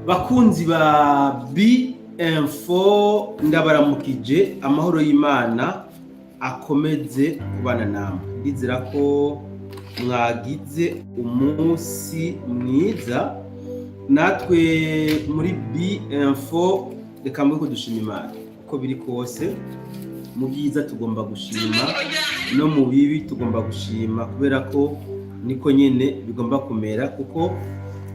Bakunzi ba B-Info ndabaramukije, amahoro y'Imana akomeze kubana namwe. Ndizera ko mwagize umunsi mwiza. Natwe muri B-Info reka mwe ko dushima Imana uko biri kose. Mu byiza tugomba gushima, no mu bibi tugomba gushima, kubera ko niko nyene bigomba kumera, kuko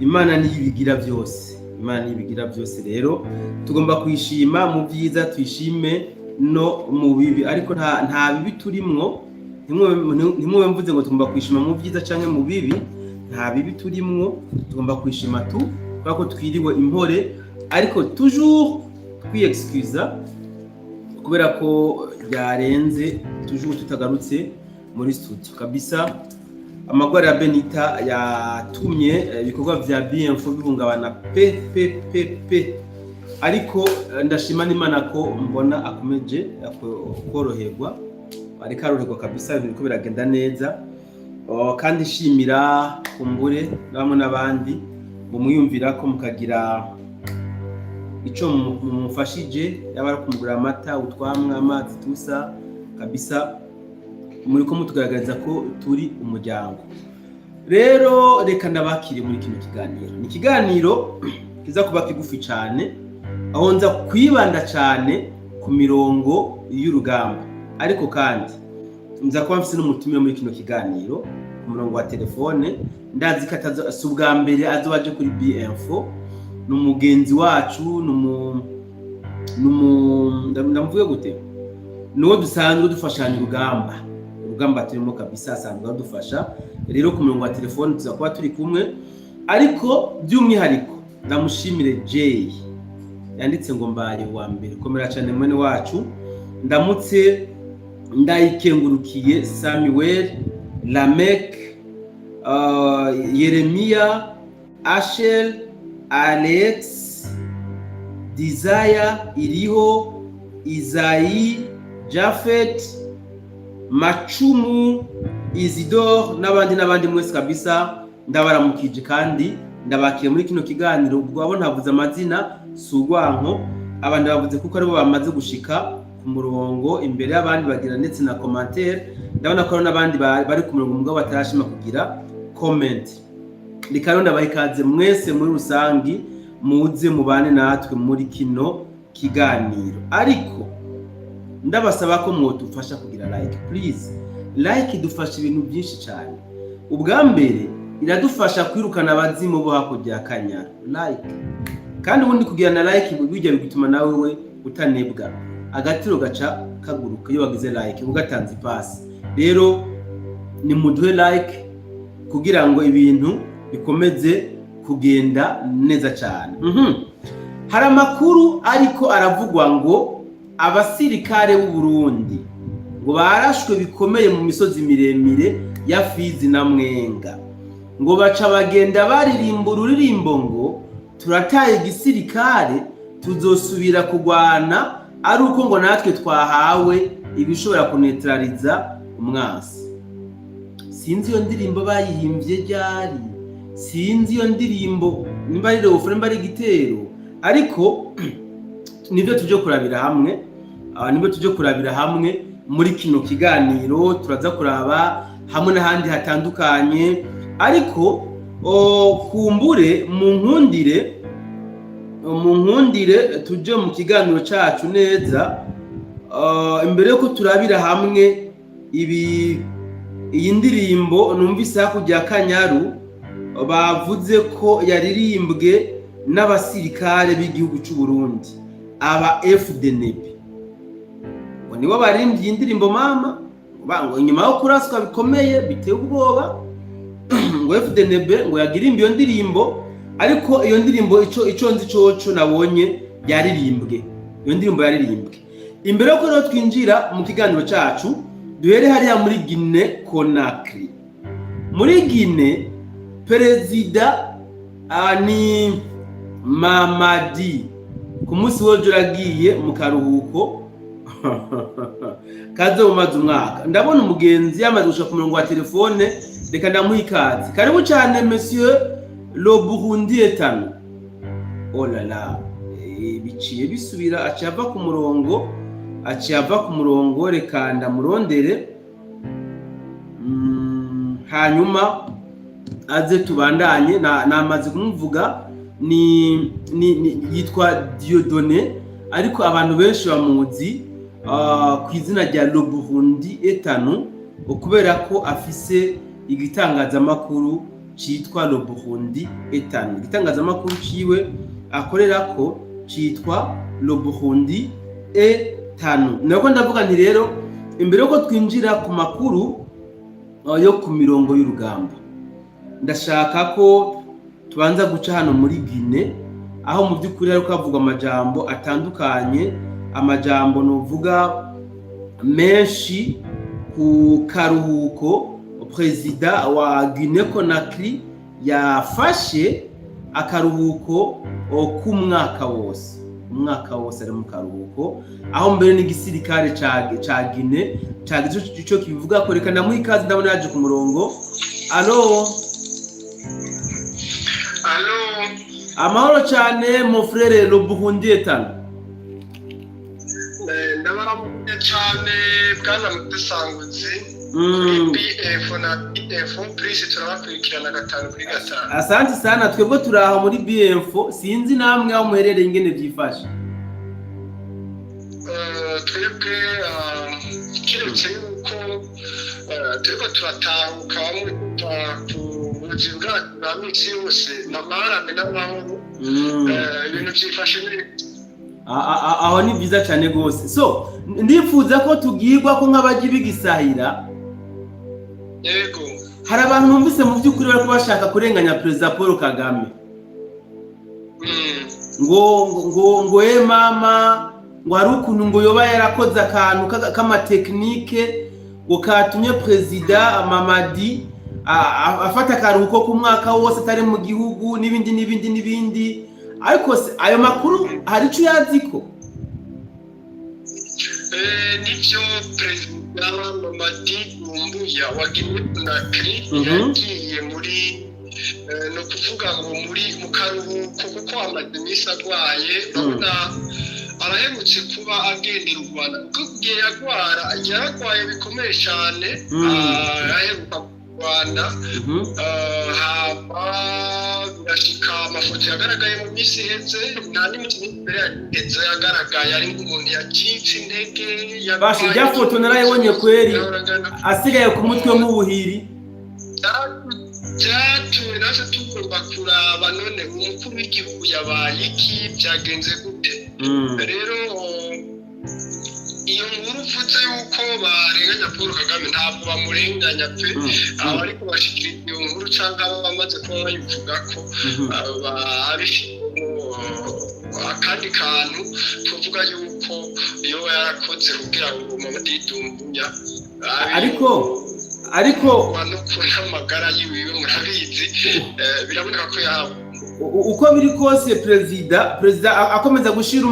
Imana niyo ibigira byose. Imana ibigira byose, rero tugomba kwishima mu byiza, twishime no mu bibi, ariko nta bibi turimwo. Ntimwe mvuze ngo tugomba kwishima mu byiza canke mu bibi, nta bibi turimwo, tugomba kwishima kubera ko twiriwe impore, ariko toujours twiexcusa kubera ko byarenze, toujours tutagarutse muri studio kabisa. Amagwara ya Benita yatumye ibikorwa vya B-Info bihungabana pe, ariko ndashima n'Imana ko mbona akomeje koroherwa, ariko aroroherwa kabisa, ibintu ko biragenda neza. Kandi shimira kumbure namwe n'abandi mumwiyumvira ko mukagira ico mumufashije, yaba ari kumugura amata, utwamwa, amazi, tusa kabisa, muri ko mutugaragariza ko turi umuryango. Rero reka ndabakire muri kino kiganiro. Ni ikiganiro kiza kuba kigufi cyane, aho nza kwibanda cyane ku mirongo y'urugamba, ariko kandi nza kuba mfise n'umutumire muri kino kiganiro ku murongo wa telefone. Ndazi ko si ubwa mbere azobaje kuri B-Info, n'umugenzi wacu, ndamuvuge gute, nuwo dusanzwe dufashanya urugamba turimo kabisa, asanzwe adufasha. Rero ku murongo wa telefone tuza kuba turi kumwe, ariko by'umwihariko ndamushimire Jay yanditse ngo mbaye wa mbere, komera cyane mwene wacu. Ndamutse ndayikengurukiye Samuel, Lamek, Yeremia, Ashel, Alex, Desire, Iriho, Isayi, Jafet, Machumu, Isidore n'abandi mwese kabisa, ndabaramukije kandi ndabakiye muri kino kiganiro. Ubwo abo ntavuze amazina si urwanko, abandi bavuze kuko aribo bamaze gushika ku murongo imbere y'abandi bagira ndetse na commentaire. Ndabona ko n'abandi bari ku murongo mugabo batarashima kugira comment. Reka ndabaha ikaze mwese muri rusangi, muze mubane natwe muri kino kiganiro, ariko ndabasaba ko mwotufasha kugira like, please. Like idufasha ibintu byinshi cyane. Ubwa mbere iradufasha kwirukana abazimu bo hakurya Kanyaru, like. Kandi ubundi kugira na like bijya bigutuma nawe we utanebwa, agatiro gaca kaguruka iyo wagize like ugatanze pass. Rero ni muduhe like kugira ngo ibintu bikomeze kugenda neza cyane. Hari amakuru ariko aravugwa ngo abasirikare b'u Burundi ngo barashwe bikomeye mu misozi miremire ya Fizi na Mwenga, ngo baca bagenda baririmba ururirimbo ngo turataye igisirikare tuzosubira kugwana, ari uko ngo natwe twahawe ibishobora kunetraliza umwasi. Sinzi iyo ndirimbo bayihimbye ryari, sinzi iyo ndirimbo nimba ari refrain nimba ari igitero, ariko nibyo tujye kurabira hamwe muri kino kiganiro. Turaza kuraba hamwe n'ahandi hatandukanye, ariko kumbure mu nkundire tujye mu kiganiro cyacu neza. Imbere yuko turabira hamwe iyi ndirimbo numvise hakurya Kanyaru bavuze ko yaririmbwe n'abasirikare b'igihugu cy'u Burundi, aba FDNB, ngo nibo baririmbye indirimbo mama, ngo inyuma yo kuraswa bikomeye biteye ubwoba, ngo FDNB ngo yagirimba iyo ndirimbo. Ariko iyo ndirimbo ico nzi coco nabonye yaririmbwe, iyo ndirimbo yaririmbwe. Imbere yuko rero twinjira mu kiganiro cyacu, duhere hariya muri Guinea Conakry. Muri Guinea perezida ni Mamadi ku munsi w'ejo yagiye mu karuhuko kaze umaze umwaka. Ndabona umugenzi yamaze gushaka ku murongo wa telefone, reka ndamuha ikaze. Karibu cyane monsieur le Burundi etano. olala biciye bisubira aciye ava ku murongo reka ndamurondere hanyuma aze tubandanye namaze kumuvuga ni yitwa Dieudonné ariko abantu benshi bamuzi ku izina rya Le Burundi etanu kubera ko afise igitangazamakuru citwa Le Burundi etanu. Igitangazamakuru ciwe akorera ko citwa Le Burundi etanu. Nako ndavuga nti rero imbere yuko twinjira ku makuru yo ku mirongo y'urugamba ndashaka ko tubanza guca hano muri Guinée aho mu by'ukuri ariko havugwa amajambo atandukanye, amajambo novuga menshi ku karuhuko perezida wa Guinée Conakry yafashe akaruhuko k'umwaka wose ari mu karuhuko, aho mbere n'igisirikare ca Guinée cagize ico kivuga ko reka ndamuha ikaze ndabona yaje ku murongo. Allo amahoro cyane mon frère Le Burundi etanu. Ndabaramuye cyane bwana Mutesanguzi BF na BF please turabakurikirana 5/5. Asante sana, twebwe turaho muri BF, sinzi namwe aho muherereye ingene byifashe. Twebwe kiretse yuko turiko turatahuka ku buzima bwa misi yose n'amarame n'amahoro ibintu byifashe neza. Aho ni byiza cyane gose. So ndifuza ko tugirwa ko nk'abaji bigisahira. Yego. Hari abantu numvise mu by'ukuri bariko bashaka kurenganya Perezida Paul Kagame. Ngo mama ngo hari ukuntu ngo yoba yarakoze akantu k'amatekinike ngo katumye Perezida Mamadi afata akaruhuko ku mwaka wose atari mu gihugu n'ibindi. Ariko ayo makuru hari icyo yaziko? Nivyo Perezida Mamadi Doumbouya wa Guinée Conakry yagiye muri no kuvuga ngo muri mu karuhuko kuko amaze iminsi arwaye, urabona arahemutse kuba agendera u Rwanda kuko yaragwaye bikomeye cyane, araheruka mu Rwanda birashika amafoto yagaragaye mu minsi iheze, nta n'imiti imbere yageze yagaragaye ari nk'umuntu yacitse intege. Bashe rya foto narayibonye kweri asigaye ku mutwe nk'ubuhiri. Byatuwe natwe tugomba kuraba none umukuru w'igihugu yabaye iki, byagenze gute. Rero iyo nkuru uvuze yuko barenganya Paul Kagame ntabwo bamurenganya pe, ariko bashikira iyo nkuru cyangwa bamaze kuba bayivuga ko babifitemo akandi kantu tuvuga yuko iyo yarakoze kugira ngo Mamadi Doumbouya ariko no kuhamagara yiwiwe murabizi biraboneka ko uko biri kose perezida akomeza gushira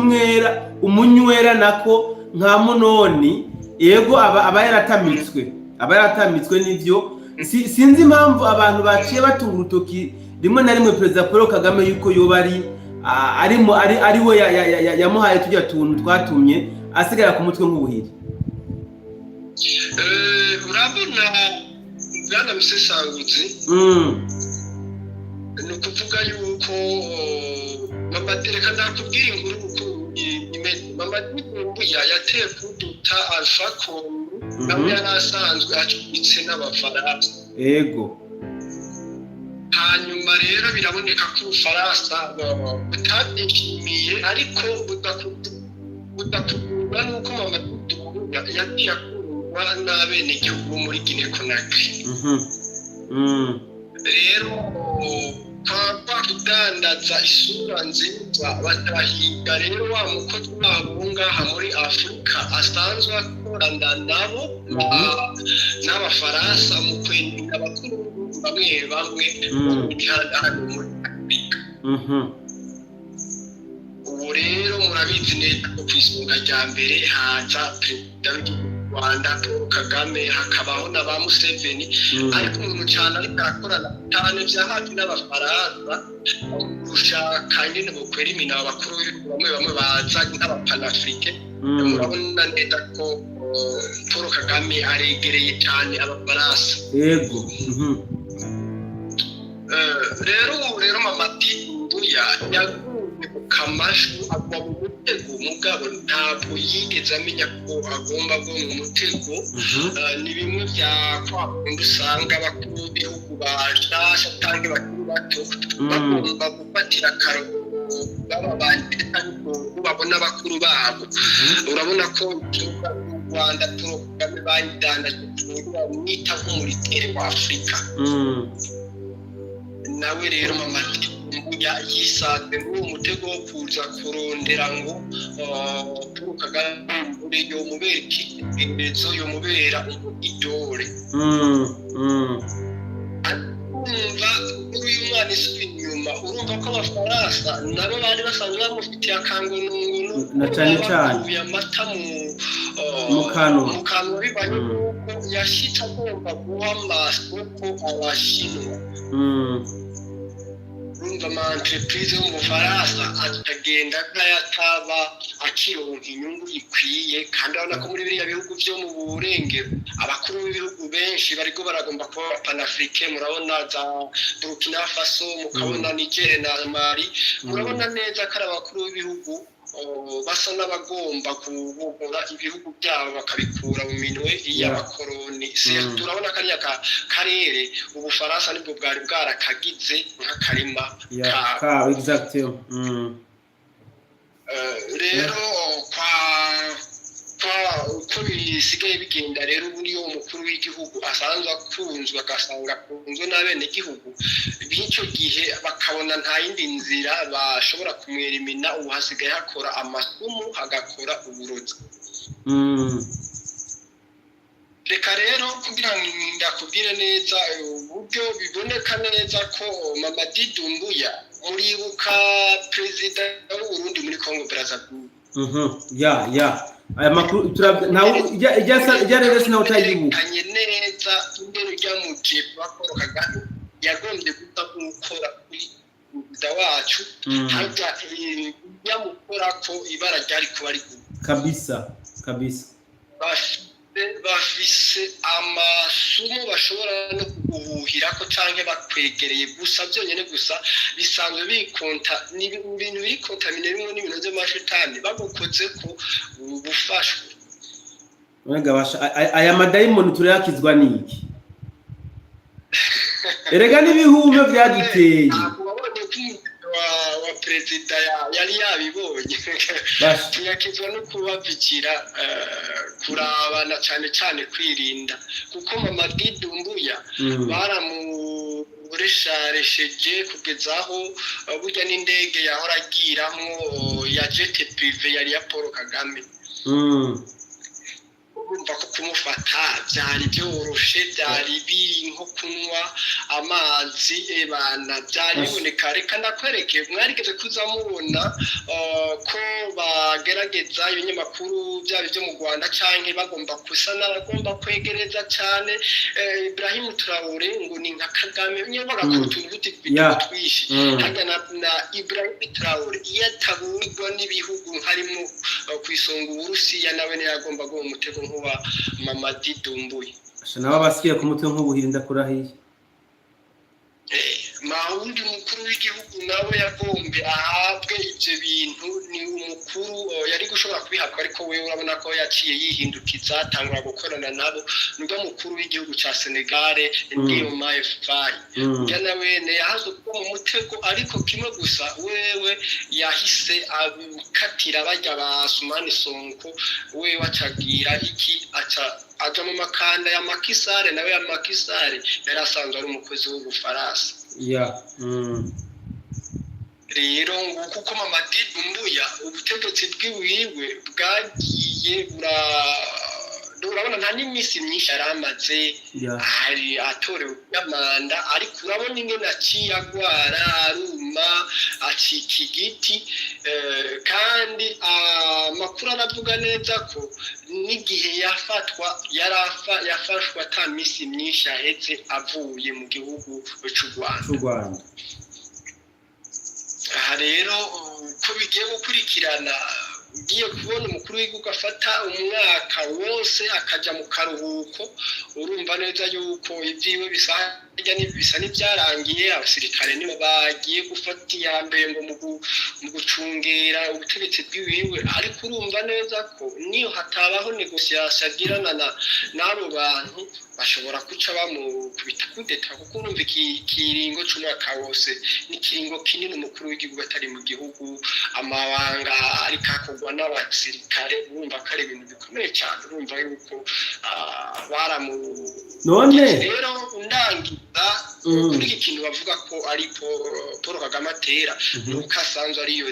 umunywera nako nka munoni yego aba yaratamitswe n'ivyo. Sinzi impamvu abantu baciye batunga urutoki rimwe na rimwe Perezida Paul Kagame yuko yoba ari we yamuhaye tujya tuntu twatumye asigara ku mutwe nk'ubuhiri. Urabona bwana Musesanguzi ni ukuvuga yuko Mamadi reka ndakubwira inkuru kuko Mamadi Doumbouya yateye kuduta Alpha Congo nawe yari asanzwe acumbitse n'Abafaransa. Yego. Hanyuma rero biraboneka ko Ubufaransa butabyishimiye, ariko budakugurwa n'uko Mamadi Doumbouya yagiye akurwa n'abenegihugu muri Guinée Conakry. Rero kwa kudandaza isura nziza batahiga rero wa mukozi wabo ngaha muri Afurika asanzwe akorana nabo n'Abafaransa mu kwenda abakuru bamwe hano muri Afurika. Ubu rero murabizi neza ko ku isonga rya mbere haza Perezida w'igihugu Rwanda Paul Kagame hakabaho na ba Museveni ariko umuntu cyane ariko arakorana cyane bya hafi n'abafaransa gushaka ingene bokwera imina abakuru bamwe baza nk'abapanafrike murabona neza ko Paul Kagame aregereye cyane abafaransa yego rero Mamadi Doumbouya yaguye ku kamashu agwa mu mutego mugabo ntabwo yigeze amenya ko agomba go mu mutego ni bimwe bya kwa kundi usanga abakuru b'ibihugu bashasha cyangwa bakuru bato bagomba gufatira akaruhuko bababanje ariko babona abakuru babo urabona ko u Rwanda Paul Kagame bayidanaje kumwita nk'umuritere wa Afurika nawe rero Mamadi Doumbouya yisanze mu mutego wo kuza kurondera ngo Paul Kagame yo mubera ikimenyetso yo mubera idole urumva uyu mwana isubiye inyuma urumva ko abafaransa nabo bari basanzwe bamufitiye akangonongono na cyane amata mu kanwa bibanye n'uko yashitse agomba guha amasoko abashinwa urumva ama-entreprise yo mu Bufaransa akagenda nk'ayataba akironka inyungu ikwiye kandi urabona ko muri biriya bihugu byo mu burengero abakuru b'ibihugu benshi bariko baragomba kuba panafrike murabona za Burkina Faso mukabona Niger na Mali murabona neza ko abakuru b'ibihugu basa n'abagomba kubogora ibihugu byabo bakabikura mu minwe y'abakoroni turabona kariya karere Ubufaransa nibwo bwari bwarakagize nk'akarima ka exactly rero uko bisigaye bigenda rero buriyo umukuru w'igihugu asanzwe akunzwe agasanga akunzwe n'abenegihugu b'icyo gihe bakabona nta yindi nzira bashobora kumwera imina ubu hasigaye hakora amasumu hagakora uburozi reka rero kugira ngo ndakubwire neza uburyo biboneka neza ko Mamadi Doumbouya muribuka perezida w'u Burundi muri Congo Brazzaville aya makuru ijya rero sinaho utayibuka neza imbere ryamuje Paul Kagame yagombye gukora kuri perezida wacu hajya yamukora ko ibara ryari kuba ari kabisa bafise amasumo bashobora no kuguhira ko canke bakwegereye gusa byonyene gusa bisanzwe bikonta ni ibintu biri kontamine bimwe n'ibintu by'amashitani bagukoze ko ubufashwe aya madayimoni turayakizwa niki erega n'ibihumyo byaduteye wa perezida yari yabibonye tuyakizwa no kubabikira kurabana cyane kwirinda kuko Mamadi Doumbouya baramuresharesheje kugeza aho burya n'indege yahora agiramo ya jet privé yari ya Paul Kagame urumva ko kumufata byari byoroshe byari biri nko kunywa amazi ebana byari biboneka reka ndakwereke mwarigeze kuzamubona ko bagerageza ibinyamakuru byabo byo mu Rwanda canke bagomba kusana bagomba kwegereza cyane Ibrahim Traoré ngo ni nka Kagame nyine bagakora utuntu twishi hajya na Ibrahim Traoré yataburirwa n'ibihugu harimo kwisonga Uburusiya nawe ne yagomba go umutego wa Mamadi Doumbouya nabo basikiye ku mutwe nk'ubuhirinda kurahiye mawundi mukuru w'igihugu nawe yagombe ahabwe ivyo bintu ni umukuru yari gushobora kubihabwa ariko wewe urabona ko yaciye yihindukiza atangura gukorana nabo nubwo mukuru w'igihugu ca Senegal Diomaye Faye nawe ne yahazo ko mu mutego ariko kimwe gusa wewe yahise abikatira bajya ba Sumani Sonko wewe wacagira iki aja mu makanda ya Makisare nawe ya Makisare yari asanzwe ari umukozi w'Ubufaransa rero kuko Mamadi Doumbouya ubutegetsi bwiwiwe bwagiye urabona nta n'imisi myinshi yaramaze ari atorewe y'amanda ariko urabona ingene aciye agwara aruma nyuma acika igiti kandi amakuru aravuga neza ko n'igihe yafashwa ata minsi myinshi ahetse avuye mu gihugu cy'u Rwanda. Aha rero ko bigiye gukurikirana ugiye kubona umukuru w'igihugu afata umwaka wose akajya mu karuhuko, urumva neza yuko ibyiwe bisa n'ibyarangiye. Abasirikare nibo bagiye gufata iya mbere ngo mu gucungera ubutegetsi bw'iwiwe, ariko urumva neza ko niyo hatabaho negosiyasiyo agirana n'abo bantu bashobora guca bamukubita kudeta, kuko urumva ikiringo cy'umwaka wose ni ikiringo kinini umukuru w'igihugu atari mu gihugu, amabanga ariko akorwa n'abasirikare, urumva ko ari ibintu bikomeye cyane. Urumva yuko none rero ndangiza kuri iki kintu bavuga ko ari Paul Kagame atera, nuko asanzwe ariyo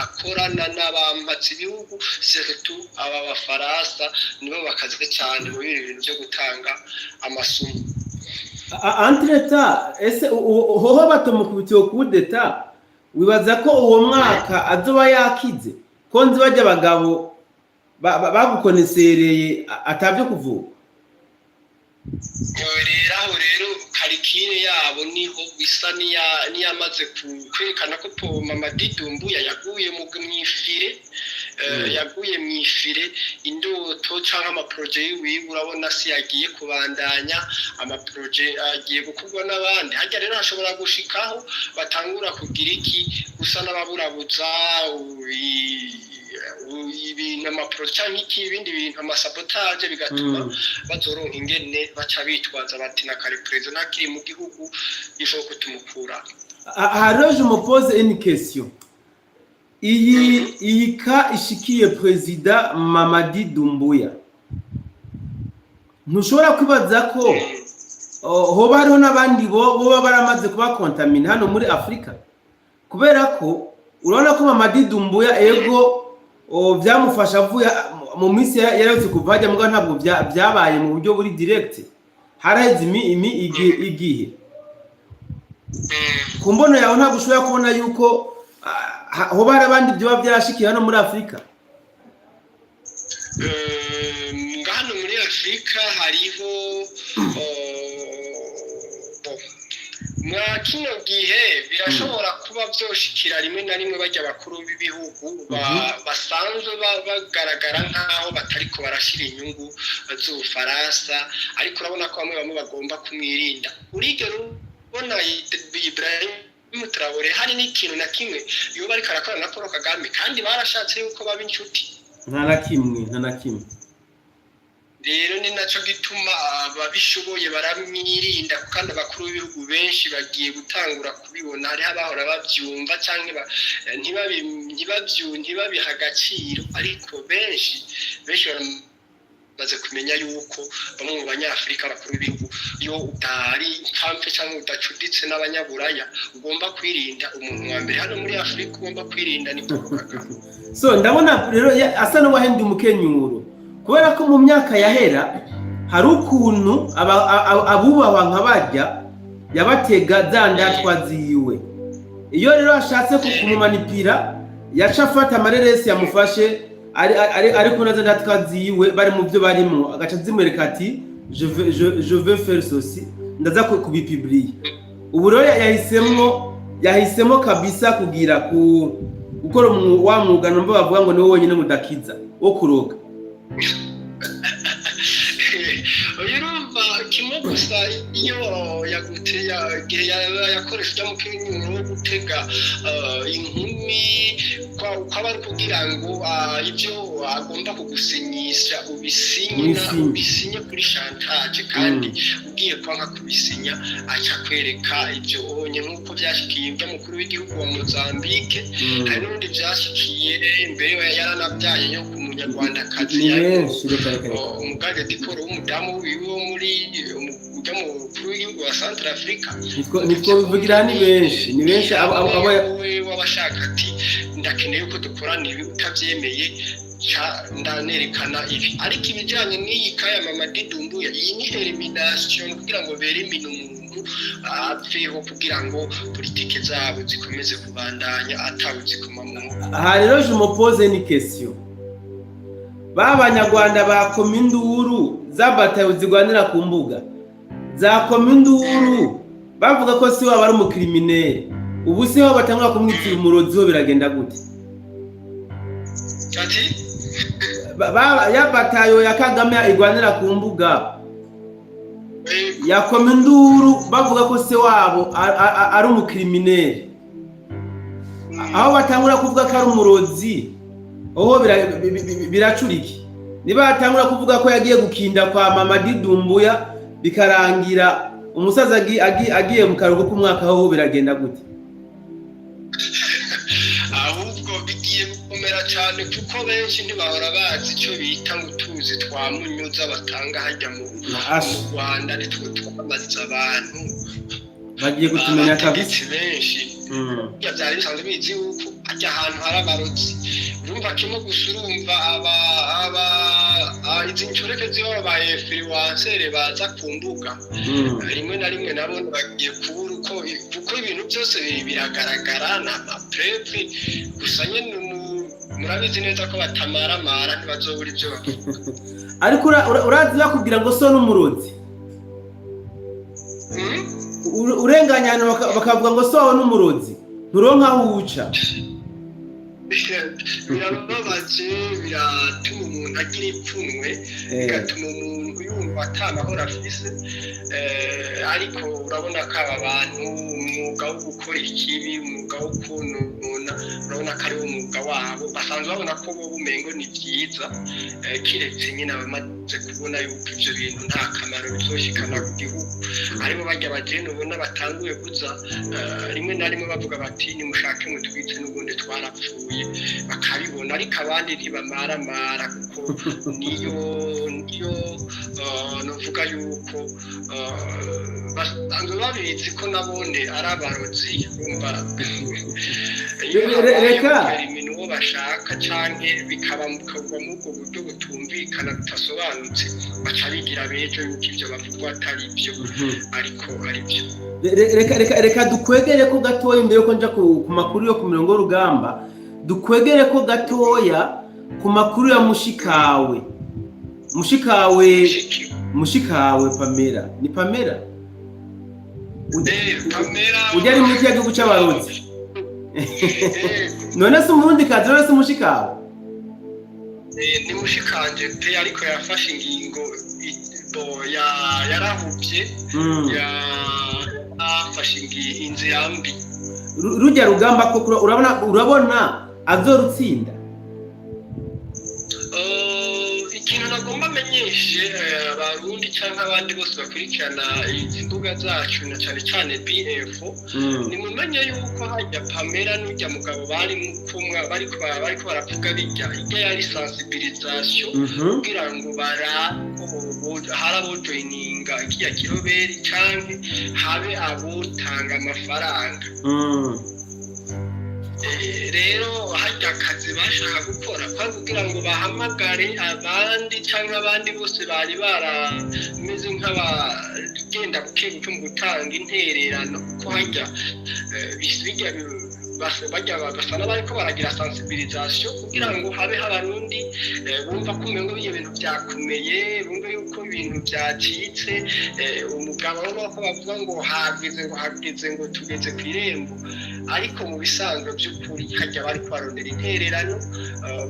akorana n'abampatse ibihugu, surtout aba Bafaransa nibo bakaze cyane mu bintu byo gutanga amasomo. Entreta ese hoho batomukubitiye kudeta, wibaza ko uwo mwaka azoba yakize ko nzi bajya abagabo bagukonesereye atavyo kuvuga? Rero karikire yabo niho bisa niyamaze kwerekana ko Mamadi Doumbouya yaguye mu ifire indoto cyangwa amaproje yiwe, urabona si yagiye kubandanya amaproje agiye gukorwa n'abandi. Hajya rero hashobora gushikaho batangura kugira iki gusa n'ababurabuza ibintu amaproje cyangwa ibindi bintu amasabotage, bigatuma bazoronka ingene baca bitwaza bati na kare president nakiri mu gihugu ifo kutumukura. Alors je me pose une question. Iyi ka ishikiye president Mamadi Doumbouya, ntushobora kwibaza ko hoba hariho n'abandi boba baramaze kuba contamine hano muri Afrika? Kubera ko urabona ko Mamadi Doumbouya ego byamufasha avuye mu minsi yaretse kuva hajya, mbwa ntabwo byabaye mu buryo buri direct, haraheze igihe. Ku mbono yawe ntabwo ushobora kubona yuko hoba hari abandi byoba byarashikiye hano muri Afrika? Hano muri Afrika hariho mwa kino gihe birashobora kuba byoshikira rimwe na rimwe bajya bakuru b'ibihugu basanzwe bagaragara nkaho batariko barashira inyungu z'Ubufaransa, ariko urabona ko bamwe bagomba kumwirinda. Urigero ubona Ibrahim Traoré hari n'ikintu na kimwe yoba ariko arakorana na Paul Kagame, kandi barashatse yuko baba inshuti. Nta na kimwe. Rero ni nacyo gituma ababishoboye baramwirinda, kandi abakuru b'ibihugu benshi bagiye gutangura kubibona. Hariho abahora babyumva cyangwa ntibabiha agaciro, ariko benshi baramaze kumenya yuko bamwe mu banyafurika bakuru b'ibihugu, iyo utari kampe cyangwa udacuditse n'abanyaburaya, ugomba kwirinda. Umuntu wa mbere hano muri Afrika ugomba kwirinda ni Paul Kagame. So ndabona rero asa n'uwahendi umukenyuro, kubera ko mu myaka yahera hari ukuntu abubahwa nk'abajya yabatega za ndatwa ziwe. Iyo rero ashatse kumumanipira yaca afata amareresi yamufashe ariko nazo ndatwa ziwe bari mu byo barimo, agaca zimwereka ati je veux faire ceci, ndaza kubipublier. Ubu rero yahisemo kabisa kugira gukora wa mwuga numva bavuga ngo niwe wenyine mudakiza wo kuroga. Urumva kimwe gusa iyo yakoresha mu kinyumu wo gutega inkumi kwaba kugira ngo ibyo agomba kugusinyisha ubisinye kuri chantage, kandi ugiye kwanga kubisinya aca kwereka ibyo onye, nk'uko byashikiye by'umukuru w'igihugu wa Mozambique. Hari n'undi byashikiye mbere yaranabyaye yo ku munyarwandakazi umugage dikoro w'umudamu wiwe wo muri umukuru w'igihugu wa Central Africa. Nitwo bivugira ni benshi wabashaka ati ndakeneye ko dukorana ibi, utabyemeye ndanerekana ibi. Ariko ibijyanye n'iyi kaya Mamadi Doumbouya, iyi ni elimination kugira ngo berimine umuntu apfeho kugira ngo politike zabo zikomeze kubandanya atawuzikoma mu aha rero je me pose une question b'abanyarwanda bakoma induru z'abatayo zigwanira ku mbuga zakoma induru bavuga ko si waba ari umukriminere ubu si ho batangura kumwitira umurozi ho biragenda gute ati ya batayo ya Kagame igwanira ku mbuga yakoma induru bavuga ko se wabo ari umukriminere aho batangura kuvuga ko ari umurozi oho biracuriki niba batangura kuvuga ko yagiye gukinda kwa mama Didumbuya bikarangira umusaza agiye mu karuhuko k'umwaka aho biragenda gute ahubwo bigiye gukomera cyane kuko benshi ntibahora bazi icyo bita ngo utuzi twa munyuza batanga hajya mu Rwanda nitwo twamaze abantu bagiye kutumenya kabisa benshi byari bisanzwe bizi yuko ajya ahantu hari abarozi urumva kimwe gusa urumva izi nshoreke ziba ba influencers baza ku mbuga rimwe na rimwe nabo bagiye kubura kuko ibintu byose biragaragara na preuve gusa nyine murabizi neza ko batamaramara ntibazobura ibyo bavuga ariko urazi bakubwira ngo so n'umurozi urenganya bakavuga ngo so wawe n'umurozi nturonka aho uca birababaje biratuma umuntu agira ipfunwe bigatuma umuntu yumva atamahoro afise ariko urabona ko aba bantu umwuga wo gukora ikibi umwuga wo kunona urabona ko ari wo mwuga wabo basanzwe babona ko bo bumengo ni byiza kiretse nyine abamaze kubona yuko ibyo bintu nta kamaro bizoshikana ku gihugu aribo bajya bagenda ubona batanguye kuza rimwe na rimwe bavuga bati nimushake mutwitse n'ubundi twarapfuye bakabibona ariko abandi ntibamaramara kuko niyo novuga yuko basanzwe babizi ko nabone ari abarozi bumva reka ibintu bo bashaka canke bikaba mukagwa mu bwo buryo butumvikana bitasobanutse baca bigira bejo yuko ivyo bavugwa atari byo ariko ari byo reka dukwegere ko gatoya imbere yuko nja ku makuru yo ku mirongo y'urugamba dukwegere ko gatoya ku makuru ya mushikawe Pamela ni Pamela ujya ari mu gihugu cy'abarundi none se umurundi kazi none se mushikawe ni mushikanje pe ariko yafashe ingingo yarahubye yafashe inzira mbi rujya rugamba ko urabona azorutsinda ikintu nagomba amenyeshe abarundi cyangwa abandi bose bakurikirana izi mbuga zacu na cyane cyane BF nimumenye yuko hajya Pamela n'ujya mugabo bari kumwe bariko baravuga bijya yari sensibilisation kugira ngo harabojoininga ikiya kiroberi canke habe abotanga amafaranga rero hajya akazi bashaka gukora kwa kugira ngo bahamagare abandi cyangwa abandi bose bari barameze nk'abagenda buke mu gutanga intererano kuko hajya bisijya bajya bagasana bariko baragira sensibilisation kugira ngo habe abarundi bumva ko umengo ibyo bintu byakomeye bumva yuko ibintu byacitse umugabo wako bavuga ngo hageze ngo tugeze ku irembo ariko mu bisanzwe by'ukuri hajya bari kwarondera intererano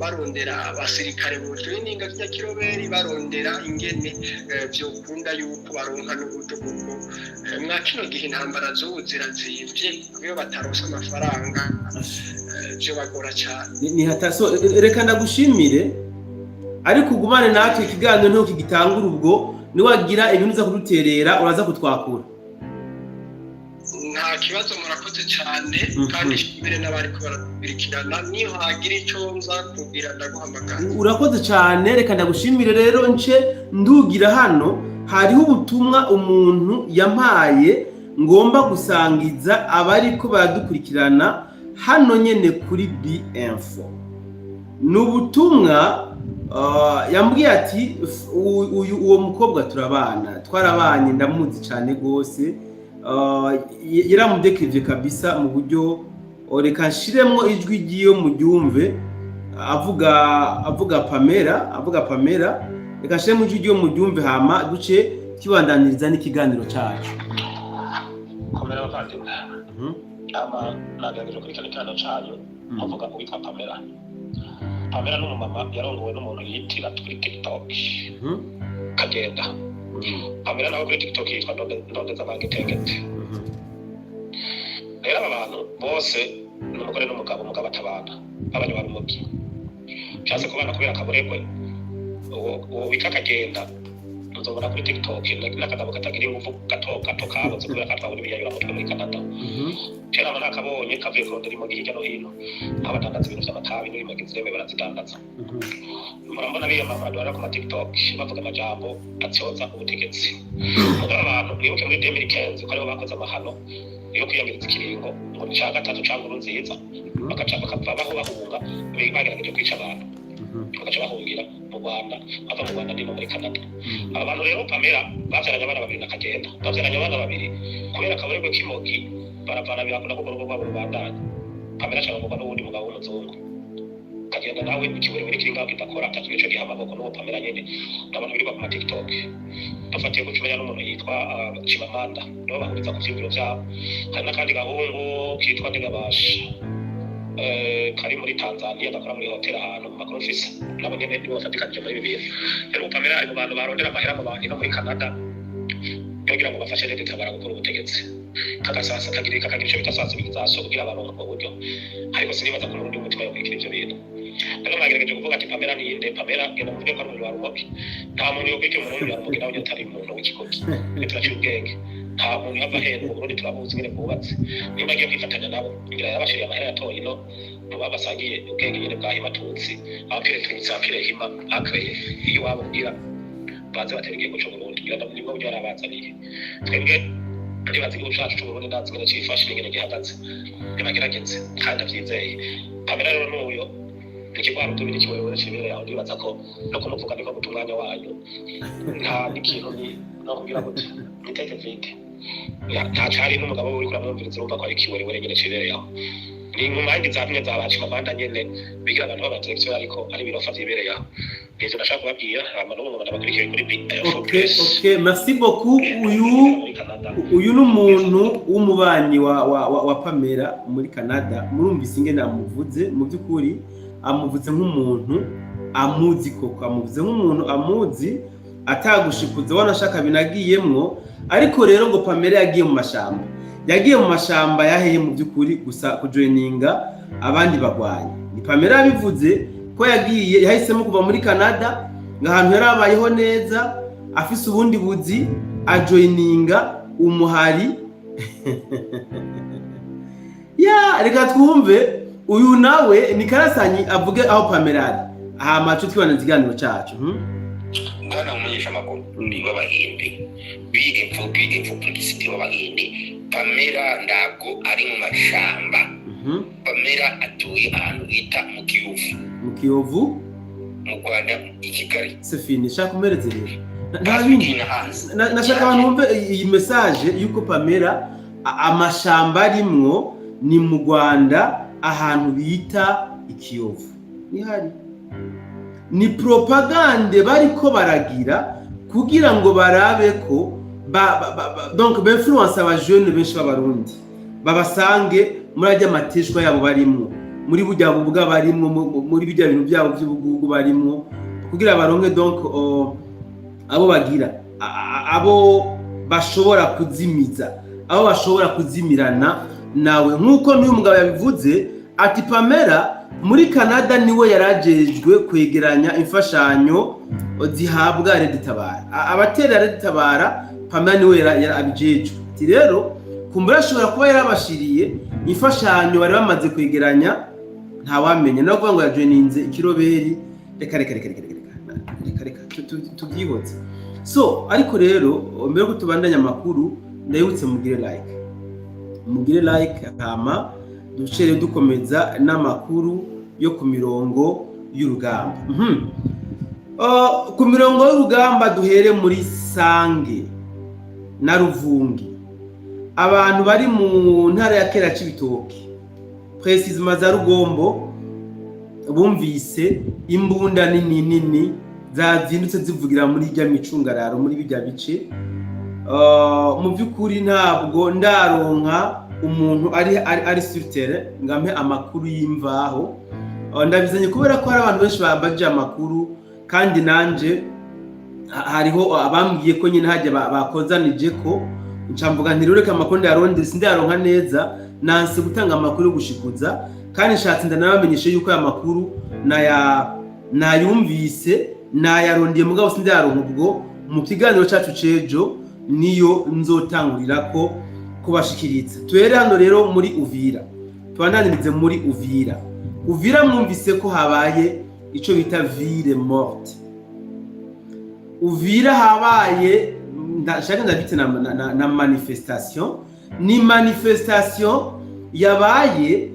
barondera abasirikare bojoininga bya kiroberi barondera ingene byokunda yuko baronka n'uburyo bwo mwa kino gihe intambara z'ubuzira zivye iyo bataronse amafaranga byo bagora cyane ni hataso reka ndagushimire ariko ugumane natwe ikiganiro nto kigitangura ubwo niwagira ibintu uza kuduterera uraza kutwakura nta kibazo murakoze cyane kandi imbere n'abari ko barakurikirana niyo hagira icyo nza kubwira ndaguhamagara urakoze cyane reka ndagushimire rero nce ndugira hano hariho ubutumwa umuntu yampaye ngomba gusangiza abari ko baradukurikirana hano nyene kuri BInfo n'ubutumwa yambwiye ati uwo mukobwa turabana twarabanye ndamuzi cyane gose yaramudekirije kabisa mu buryo reka nshiremwo ijwi ryiyo mu ryumve avuga Pamela reka nshiremwo ijwi ryiyo mu ryumve hama duce kibandaniriza n'ikiganiro cyacu. Komera bavandimwe naganira kuri kano kiganiro cyanyu avuga uwitwa Pamela ni umumama yarongowe n'umuntu yitira kuri TikTok Kagenda. Pamela nawe kuri TikTok yitwa Ndondeza Mangetegete. Rero aba bantu bose n'umugore n'umugabo atabana abanye bari mubi cyase kubana kubera kaburegwe uwo witwa Kagenda nzobona kuri TikTok n'akadabo katagira ingufu gato kabuze kubera katwabura ibiyayura mutwe muri Canada. Cyera abana kabonye kavuye kurondera imogi hirya no hino abadandaza ibintu by'amatabi n'imogi zirewe barazidandaza. Murambona biyo mamadwara ku TikTok bavuga amajambo atyoza ubutegetsi. Mugabo abantu bibuke muri 2015 ko aribo bakoze amahano yo kwiyamiriza ikiringo ngo ni cya gatatu cyangwa nziza bakava bahunga bagerageje kwica abantu bagaca bahungira mu Rwanda bava mu Rwanda ndimo muri Canada. Aba bantu rero Pamela babyaranye abana babiri na Kagenda babyaranye abana babiri kubera kaburegwe k'imogi baravana birakunda ko urugo rwabo rubandanya. Pamela cyangwa ngo n'ubundi mugabo w'umuzungu Kagenda nawe ikiwewe kiringa kidakora atakiye cyo giha amaboko n'uwo Pamela nyene n'abantu biri ku TikTok bafatiye gucumenya n'umuntu yitwa Chimamanda no bahuriza ku vyibiro vyabo. Kandi nakandi gahungu kitwa Ndigabasha kari muri Tanzania gakora muri hotel ahantu mu makrofisa nabo nyene nibo bafatikanije muri bibiri. Rero Pamela ari mu bantu barondera amahera mu bantu no muri Canada kugira ngo bafashe leta itabara gukora ubutegetsi. Kagasasa kagira icyo bitasasa bizaso kugira abantu mu buryo ariko sinibaza ko n'undi mutima yo kwikira ivyo bintu. Rero bagerageje kuvuga ati Pamela ni inde? Pamela genda muvuge ko ari umuntu warumoki. Nta muntu yo kwikira umuntu warumoki nawe utari umuntu w'ikikoki. Turaciye ubwenge. Nta muntu yava heno mu Burundi turabuzi nyine bwubatse. Nimba agiye kwifatanya nabo ngira yabashiriye amahera yatoye no babasangiye ubwenge nyine bwa Himatutsi abapire twitsa apire hima akreye iyo wabo ngira baze bategeye guco Burundi ngira ndabwo byo yarabazaniye. Twebwe ndibaza ko ushaje cyo Burundi ndazi ngene cyifashe ngene gihagaze. Nibagerageze kandi avyizeye. Pamela rero n'uyo nikigwaro tubiri kiwewe cyibere aho ndibaza ko no kumuvuga niko gutunganya wanyu nta nikintu ni no kugira gute niteke vite ya tacari n'umugabo uri kuramwumviriza urumva ko ari kiwewe nyene cyibere aho ni mu mandi zamwe zabaci mabanda nyene bigira abantu b'abategetsi ariko ari birofa vyibere aho nizo nashaka kubabwira ama no mubona bakurikiye kuri Okay, merci beaucoup. Uyu n'umuntu w'umubanyi wa Pamela muri Canada. Murumvise ingene amuvuze mu byukuri amuvuze nk'umuntu amuzi koko amuvuze nk'umuntu amuzi atagushikuza wanashaka binagiyemwo. Ariko rero ngo Pamela yagiye mu mashamba yaheye mu byukuri gusa kujoininga abandi bagwanye. Ni Pamela yabivuze ko yagiye yahisemo kuva muri Canada ngahantu yarabayeho neza afise ubundi buzi ajoininga umuhari ya reka twumve uyu nawe ni Karasanyi avuge aho Pamela ari amacu twibana ikiganiro cyacu. Mwana umunyesha makuru ni babahinde biga publicity babahinde. Pamela ndago ari mu mashamba. Pamela atuye ahantu bita mu Kiyovu mu Rwanda i Kigali. Sefini shaka umereze rero nashaka abantu bumve iyi message yuko Pamela amashamba arimwo ni mu Rwanda ahantu bita Ikiyovu. Ni propagande bariko baragira kugira ngo barabe ko donc influence aba jeune benshi b'abarundi babasange muri ajya mateshwa yabo barimwo muri bujya buvuga barimwo muri bijya bintu byabo by'ubugugu barimwo kugira baronke donc abo bagira abo bashobora kuzimiza abo bashobora kuzimirana nawe nkuko n'uyu mugabo yabivuze ati Pamela muri Canada niwe yarajejwe kwegeranya imfashanyo zihabwa Reditabara abatera Reditabara. Pamela niwe yarabijejwe. Ati rero kumbura ashobora kuba yarabashiriye imfashanyo bari bamaze kwegeranya nta wamenya no kuvuga ngo yajoininze ikiroberi reka tubyihotse. So ariko rero mbere ko tubandanya makuru ndayibutse mugire like hama ducere dukomeza n'amakuru yo ku mirongo y'urugamba. Ku mirongo y'urugamba duhere muri Sange na Ruvungi. abantu bari mu ntara ya Kera Cibitoke precisement za Rugombo bumvise imbunda nini zazindutse zivugira muri rya micungararo muri bijya bice. Mu by'ukuri ntabwo ndaronka umuntu ari sur terrain ngampe amakuru y'imvaho. Ndabizanye kubera ko hari abantu benshi babaje amakuru kandi nanje hariho abambwiye ko nyine hajya bakozanije ko ncamvuga ntirureka amakuru ndaronde sindaronka neza nanse gutanga amakuru yo gushikuza kandi nshatse ndanabamenyeshe yuko aya makuru nayumvise nayarondeye mugabo sindaronka ubwo mu kiganiro cyacu cejo niyo nzotangurira ko kubashikiritsa. Twere hano rero muri Uvira, twananirize muri Uvira mwumvise ko habaye ico bita ville morte. Uvira habaye ndashaka ndabite na manifestation, ni manifestation yabaye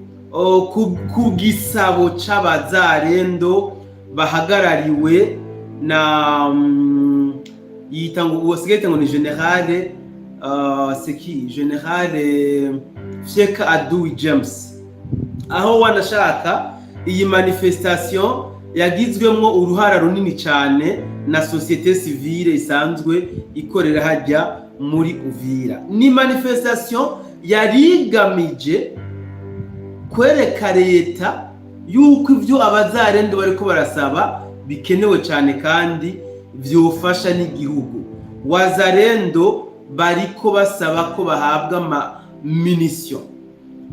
ku gisabo c'abazarendo bahagarariwe na yitango wasigaye ngo ni generale generale Sheikh Adoui James. Aho wanashaka iyi manifestation yagizwemwo uruhara runini cyane na societe civile isanzwe ikorera hajya muri Uvira. Ni manifestation yarigamije kwereka leta yuko ivyo abazarendo bariko barasaba bikenewe cyane kandi vyofasha n'igihugu. Wazarendo bariko basaba ko bahabwa munition.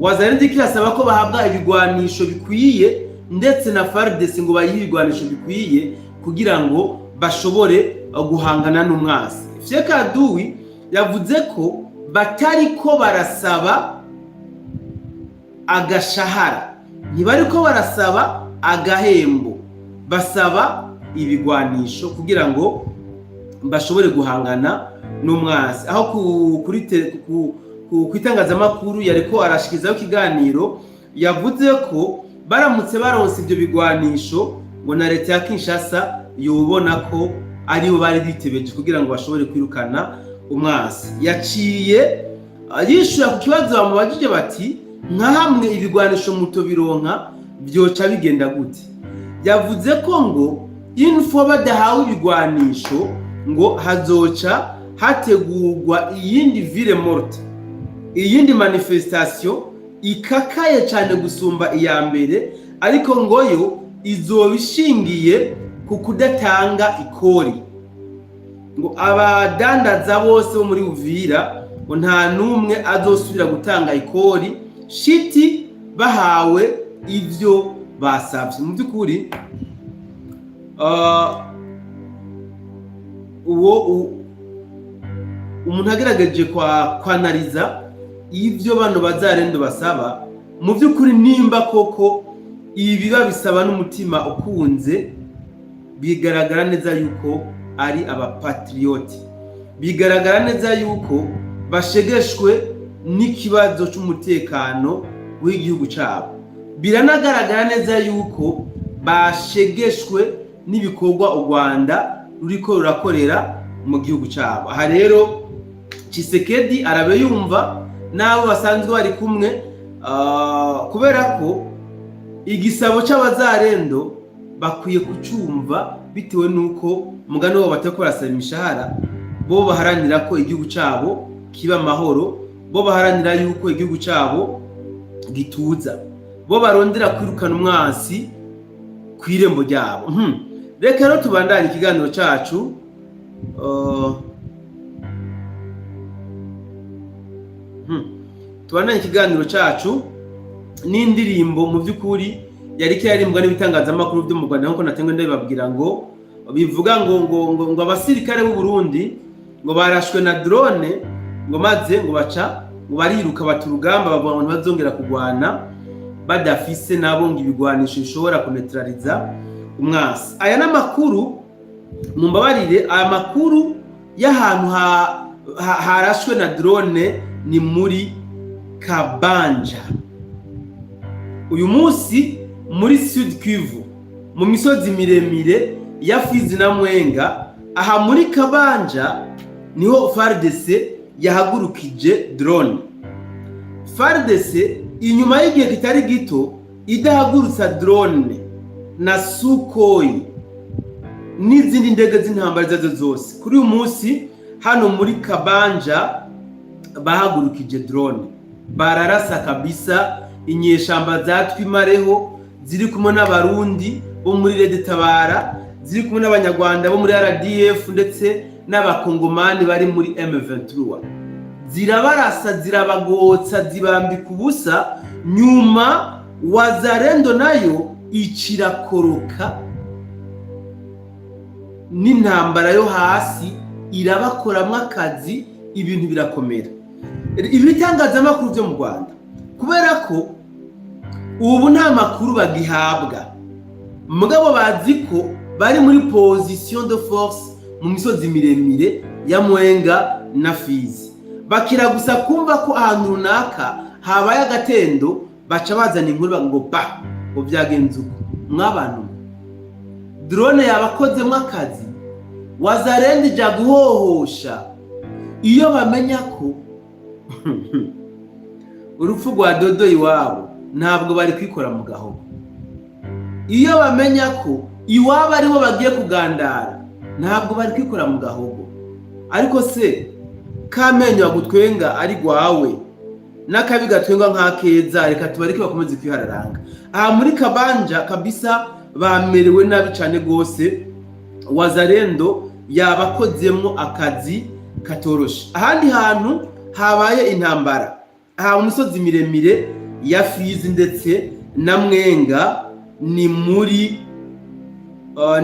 Wazarendo kirasaba ko bahabwa ibigwanisho bikwiye ndetse na FARDC ngo bayihe ibigwanisho bikwiye kugira ngo bashobore guhangana n'umwasi. Sheikh Adoui yavuze ko batariko barasaba agashahara, ntibariko barasaba agahembo, basaba ibigwanisho kugira ngo bashobore guhangana n'umwasi. Aho kwitangazamakuru yariko arashikizaho ikiganiro yavuze ko baramutse baronse ibyo bigwanisho ngo na leta ya Kinshasa yobona ko ari bo bari bitebeje kugira ngo bashobore kwirukana umwasi. Yaciye yishura ku kibazo bamubajije bati nka hamwe ibigwanisho muto bironka byoca bigenda gute. Yavuze ko ngo info badahawe ibigwanisho ngo hazoca hategurwa iyindi ville morte, iyindi manifestation ikakaye cyane gusumba iya mbere, ariko ngo yo izobishingiye ku kudatanga ikori. Ngo abadandaza bose bo muri Uvira ngo nta numwe azosubira gutanga ikori shiti bahawe ivyo basabye. Mu by'ukuri umuntu agerageje kwanaliza ivyo bano bazarendo basaba, mu by'ukuri nimba koko ibi biba bisaba n'umutima ukunze, bigaragara neza yuko ari abapatrioti, bigaragara neza yuko bashegeshwe n'ikibazo cy'umutekano w'igihugu cyabo, biranagaragara neza yuko bashegeshwe n'ibikorwa u Rwanda ruriko rurakorera mu gihugu cyabo. Aha rero Tshisekedi arabe yumva nabo basanzwe bari kumwe, kubera ko igisabo c'abazarendo bakwiye kucumva bitewe nuko mugano wabo batako barasaba imishahara, bo baharanira ko igihugu cyabo kiba amahoro, bo baharanira yuko igihugu cyabo gituza, bo barondera kwirukana umwasi kw'irembo ryabo. Reka rero tubandanye ikiganiro cyacu. Tubandanye ikiganiro cyacu n'indirimbo mu by'ukuri yariko yarimbwa n'ibitangazamakuru byo mu Rwanda, nkuko natengwe ndabibabwira ngo bivuga ngo abasirikare b'u Burundi ngo barashwe na drone, ngo maze ngo baca ngo bariruka baturugamba bavuga ngo bazongera kugwana badafise nabo ngo ibigwanisho bishobora kunetraliza umwasi. Aya n'amakuru mumbabarire, aya makuru y'ahantu harashwe na drone ni muri Kabanja. Uyu munsi muri Sud Kivu mu misozi miremire ya Fizi na Mwenga, aha muri Kabanja niho FARDC yahagurukije drone. FARDC inyuma y'igihe kitari gito idahagurutsa drone na Sukhoi n'izindi ndege z'intambara zazo zose. Kuri uyu munsi hano muri Kabanja bahagurukije drone, bararasa kabisa inyeshamba zatwimareho ziri kumwe n'abarundi bo muri Red Tabara, ziri kumwe n'abanyarwanda bo muri RDF ndetse n'abakongomani bari muri M23. Zirabarasa, zirabagotsa, zibambika ubusa, nyuma Wazalendo nayo icirakoroka n'intambara yo hasi irabakoramwo akazi, ibintu birakomera. Ibitangazamakuru byo mu Rwanda kubera ko ubu nta makuru bagihabwa, mugabo bazi ko bari muri position de force mu misozi miremire ya Mwenga na Fizi, bakira gusa kumva ko ahantu runaka habaye agatendo baca bazana inkuru ngo ba ngo byagenze uko. Mwabantu drone yabakozemo akazi, Wazalendo ija guhohosha iyo bamenya ko urupfu rwa Dodo iwabo ntabwo bari kwikora mu gahogo. Iyo bamenya ko iwabo aribo bagiye kugandara ntabwo bari kwikora mu gahogo. Ariko se kamenyo bagutwenga ari gwawe n'akabi gatwenga nk'akeza, reka tubareke bakomeze kwihararanga. Aha muri Kabanja kabisa bamerewe nabi cyane gose. Wazalendo yabakozemo akazi katoroshe. Ahandi hantu habaye intambara, aha mu misozi miremire ya Fizi ndetse na Mwenga ni muri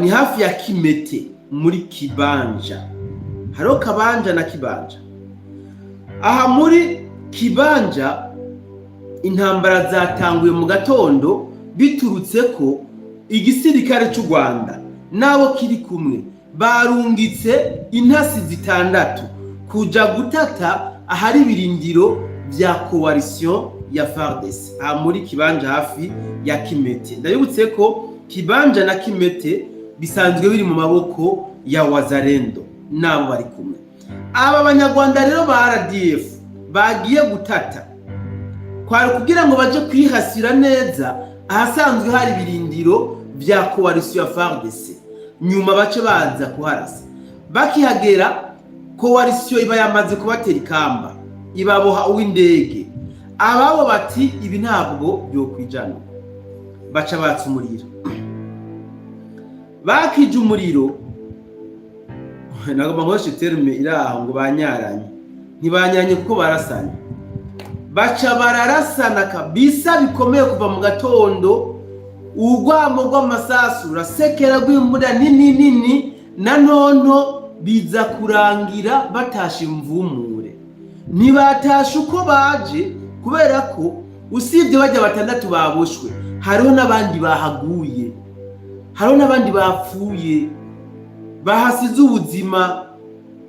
ni hafi ya Kimete muri Kibanja. Haro Kabanja na Kibanja. Aha muri Kibanja intambara zatanguye mu gatondo biturutse ko igisirikare cy'u Rwanda nabo kiri kumwe barungitse intasi zitandatu kuja gutata ahari birindiro bya coalition ya FARDC aha muri Kibanja hafi ya Kimete. Ndabibutse ko Kibanja na Kimete bisanzwe biri mu maboko ya Wazalendo nabo bari kumwe. Aba banyarwanda rero ba RDF bagiye gutata kwari kugira ngo baje kwihasira neza ahasanzwe hari birindiro bya coalition ya FARDC, nyuma bace baza kuharasa. Bakihagera coalition iba yamaze kubatera ikamba, ibaboha uw'indege. Ababo bati ibi ntabwo byo kwijana, baca batsa umuriro. Bakije umuriro nagomba ngoshe terme iraho ngo banyaranye, ntibanyanye kuko barasanye. Baca bararasana kabisa bikomeye kuva mu gatondo. Urwamo rw'amasasu rasekera rw'imbura nini na nonto biza kurangira batashe imvumure. Ntibatashe uko baje kubera ko usibye bajya batandatu baboshwe, hariho n'abandi bahaguye, hariho n'abandi bapfuye bahasize ubuzima,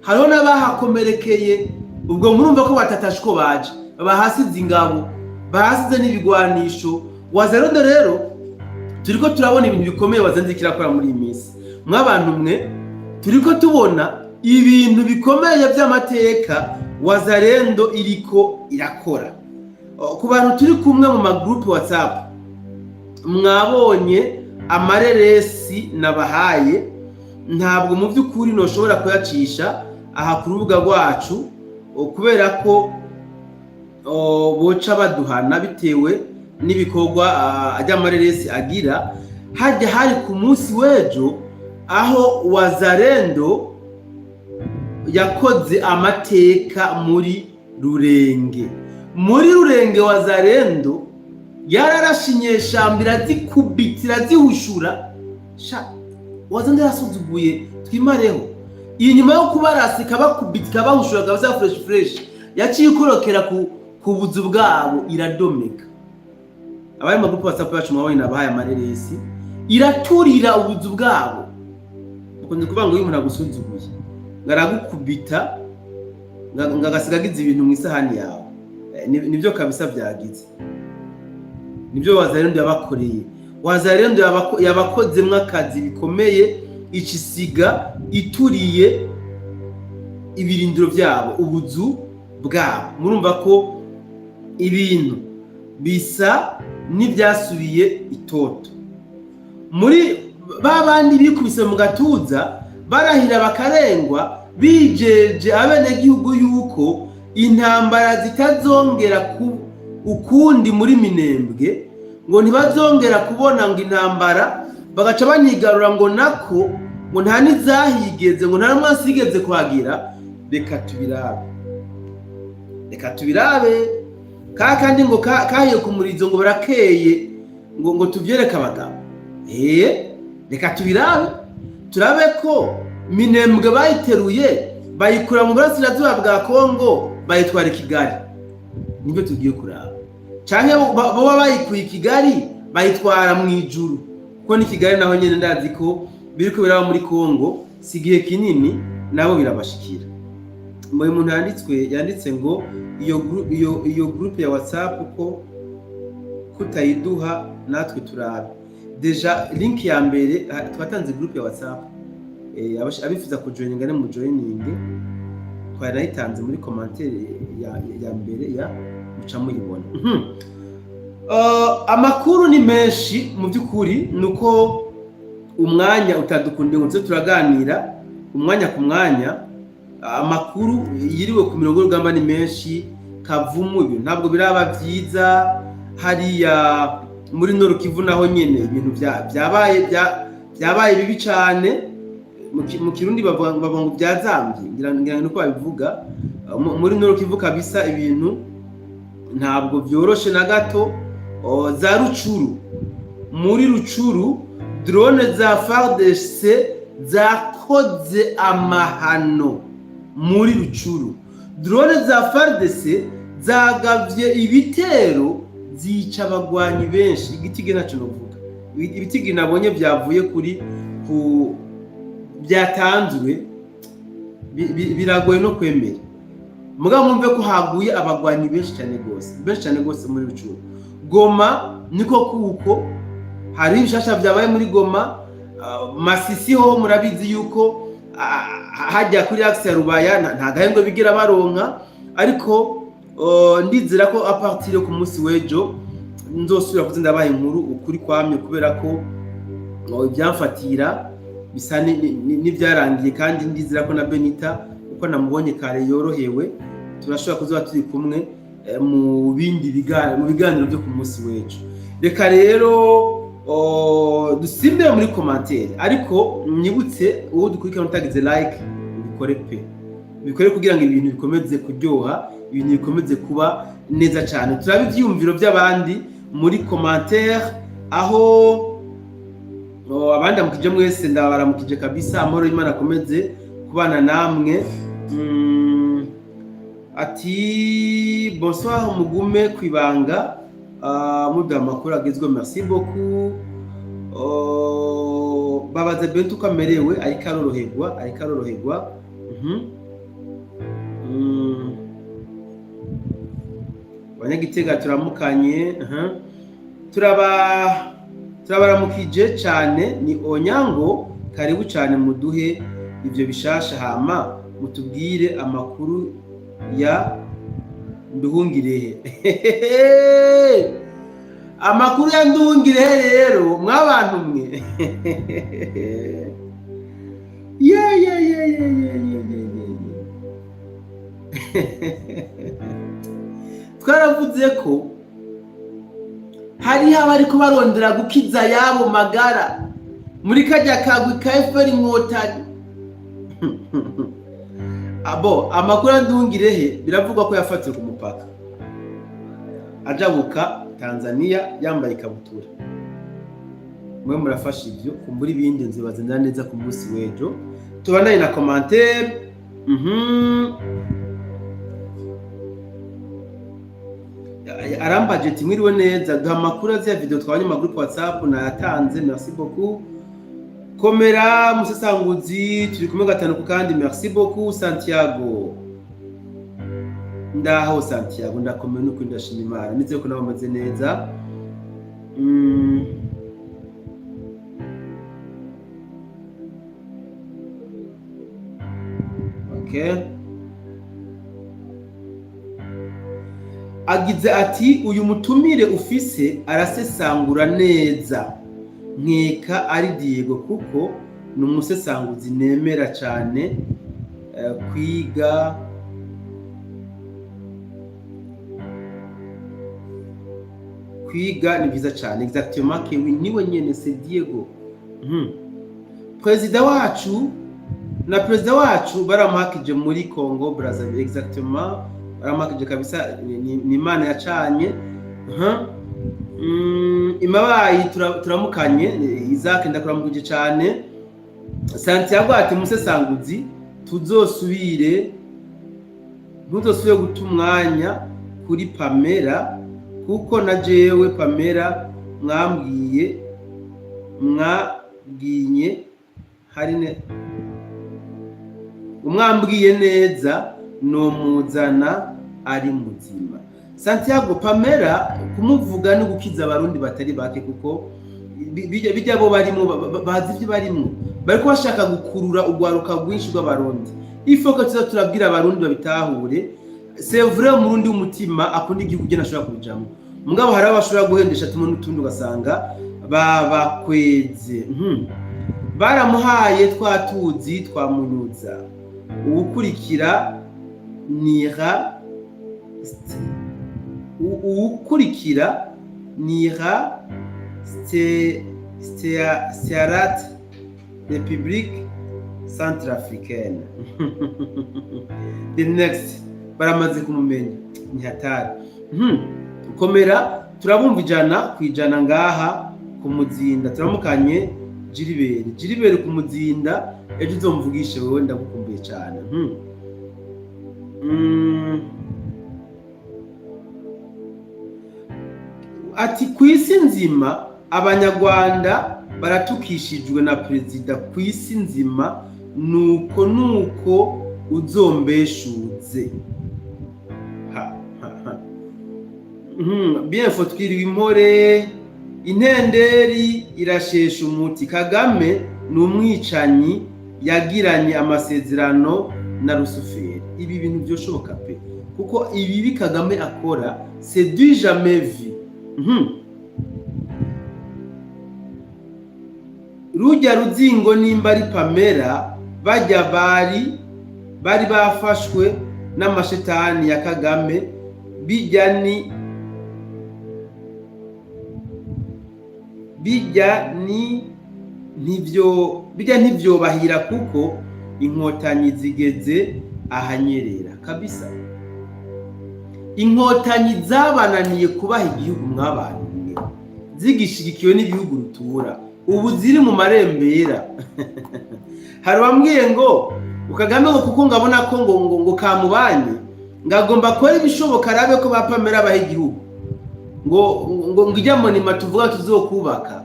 hariho n'abahakomerekeye. Ubwo murumva ko batatashe uko baje, bahasize ingabo, bahasize n'ibigwanisho. Wazalendo rero turiko turabona ibintu bikomeye Wazalendo kirakora muri iyi minsi. Mwabantu mwe turiko tubona ibintu bikomeye by'amateka Wazalendo iriko irakora. Ku bantu turi kumwe mu magroup WhatsApp mwabonye amareresi nabahaye, ntabwo mu by'ukuri noshobora kuyacisha aha ku rubuga rwacu kubera ko boca baduhana bitewe n'ibikorwa ajyamareresi agira. Hajya hari ku munsi w'ejo aho Wazalendo yakoze amateka muri Rurenge. Muri Rurenge Wazalendo yararashinyeshambira zikubitira zihushura. Wazalendo yasuzuguye twimareho. Inyuma yo kubarasika bakubitika bahushura gaza fresh yaciye ikorokera ku buzu bwabo iradomeka. Abari mu group WhatsApp yacu mwabonye nabahaye amareresi iraturira ubuzu bwabo. Ukunze kuvuga ngo uyu muntu agusuzuguye ngaragukubita ngagasigagiza ibintu mu isahani yawe. Nibyo kabisa byagize, nibyo Wazalendo yabakoreye. Wazalendo yabakozemwe akazi bikomeye, ikisiga ituriye ibirindiro byabo, ubuzu bwabo. Murumva ko ibintu bisa n'ibyasubiye itoto. Muri babandi bikubise mu gatuza barahira bakarengwa bijeje abenegihugu yuko intambara zitazongera ukundi muri Minembwe, ngo ntibazongera kubona ngo intambara bagaca banyigarura ngo nako ngo nta nizahigeze ngo nta mwasi yigeze kuhagira. Reka tubirabe kandi ngo kahiye ku murizo ngo barakeye ngo tuvyereka abagabo. Reka turabe ko Minembwe bayiteruye bayikura mu burasirazuba bwa Kongo bayitwara i Kigali. Nibyo tugiye kuraba. Canke boba bayikuye i Kigali bayitwara mu ijuru, kuko ni Kigali naho nyene ndazi ko biriko biraba muri Kongo si gihe kinini nabo birabashikira. Mu muntu yanditse ngo iyo group ya WhatsApp ko kutayiduha natwe turabe. Deja link ya mbere twatanze group ya WhatsApp, abifuza kujoininga ne mu joining twarayitanze muri commentaire ya mbere ya muca muyibona. Amakuru ni menshi mu byukuri, nuko umwanya utadukunde ngo turaganira umwanya ku mwanya. Amakuru yiriwe ku mirongo y'urugamba ni menshi. Kavumu ibintu ntabwo biraba byiza, hariya muri Nord Kivu naho nyene ibintu byabaye bibi cyane. Mu Kirundi bavuga ngo byazambye, ngira nuko babivuga. Muri Nord Kivu kabisa ibintu ntabwo byoroshe na gato. Za Rucuru, muri Rucuru drone za FARDC zakoze amahano. Muri Rucuru drone za FARDC zagavye ibitero zica abagwanyi benshi. Igitige naco novuga, ibitige nabonye byavuye ku byatanzwe biragoye no kwemera. Mugabo mwumve ko haguye abagwanyi benshi cyane gose muri Rucuru. Goma niko kuko hari ibishasha byabaye muri Goma. Masisi ho murabizi yuko hajya kuri axe ya Rubaya nta gahengo bigira baronka, ariko ndizera ko a partir yo ku munsi wejo nzosubira kuzinda baye inkuru ukuri kwamye, kubera ko ibyamfatira bisa n'ibyarangiye. Kandi ndizera ko na Benita uko namubonye kare yorohewe, turashobora kuzoba turi kumwe mu biganiro byo ku munsi wejo. Reka rero dusimbe muri commentaire, ariko nyibutse uwo dukurikirana utagize like ubikore kugira ngo ibintu bikomeze kuryoha, ibintu bikomeze kuba neza cyane. Turabe ibyumviro by'abandi muri commentaire, aho abandi amukije mwese ndabaramukije kabisa. Amahoro y'Imana akomeze kubana namwe. Ati bonsoir, mugume kwibanga muda makuru agezwe. Merci beaucoup. Babaza Bentu kamerewe ariko aroroherwa. Banyagitega turamukanye. Turabaramukije cyane. Ni Onyango, karibu cyane muduhe ibyo bishasha, hama mutubwire amakuru ya Nduhungirehe. Amakuru ya Nduhungirehe rero mwabantu mwe. Twaravuze ko hari abari ko barondera gukiza yabo magara muri kajya kagwi ka FPR Inkotanyi. Amakuru ya Nduhungirehe biravugwa ko yafatiwe ku mupaka ajabuka Tanzania yambaye ikabutura. Mwe murafasha ibyo kumbura ibindi nzibazanira neza ku munsi wejo. Tubanaye na commentaire. Arambudget mwiriwe neza, duha amakuru azi ya video twabanye mu group WhatsApp nayatanze. Merci beaucoup. Komera musesanguzi, turi kumwe gatanu ku kandi. Merci beaucoup Santiago. Ndaho Santiago, ndakomeye nuko ndashima Imana, nize ko nawe maze neza. Okay. agize ati uyu mutumire ufise arasesangura neza nkeka ari Diego kuko ni umusesanguzi nemera cyane kwiga ni byiza cyane exactement kewi niwe nyene c'est Diego. President wacu baramuhakije muri Congo Brazzaville exactement baramuhakije kabisa ni Imana yacanye. Imabayi turamukanye Isaac ndakuramukije cyane. Santiago ati musesanguzi ntuzosubire guta umwanya kuri Pamela kuko na jewe Pamela umwambwiye neza no muzana ari muzima. Santiago Pamela kumuvuga no gukiza abarundi batari bake kuko bijya bo barimo bazi ibyo barimo bariko bashaka gukurura ugwaruka rwinshi rw'abarundi. Ifoka tuza turabwira abarundi babitahure c'est vrai umurundi w'umutima akunda igihugu gena ashobora kubijamo mugabo hari abashobora guhendesha tumuntu tundi ugasanga babakweze. Baramuhaye twatuzi twamunyuza uwukurikira nira Stiarat République Centrafricaine. The next baramaze kumumenya ni hatari. Komera turabumva ijana ngaha ku muzinda turamukanye Jiribere ku muzinda ejo uzomvugishe wewe ndagukumbuye cyane. Ati kwisi nzima abanyarwanda baratukishijwe na perezida kwisi nzima nuko uzombeshuze. Bien fotwiriwe impore intenderi irashesha umuti. Kagame ni umwicanyi yagiranye amasezerano na Rusuferi. Ibi bintu byoshoboka pe kuko ibi Kagame akora c'est du jamais vu. Rujya ruzingo nimba ari Pamela bajya bari bafashwe n'amashetani ya Kagame bijya nivyo bahira kuko inkotanyi zigeze ahanyerera kabisa. Inkotanyi zabananiye kubaha igihugu mw'abantu zigishigikiwe n'ibihugu rutura ubu ziri mu marembera. Hari bambwiye ngo Kagame ngo kuko ngabona ko ngo kamubanye ngagomba kora ibishoboka arabe ko bapamera baha igihugu ngo ijya mu nima tuvuga tuzokubaka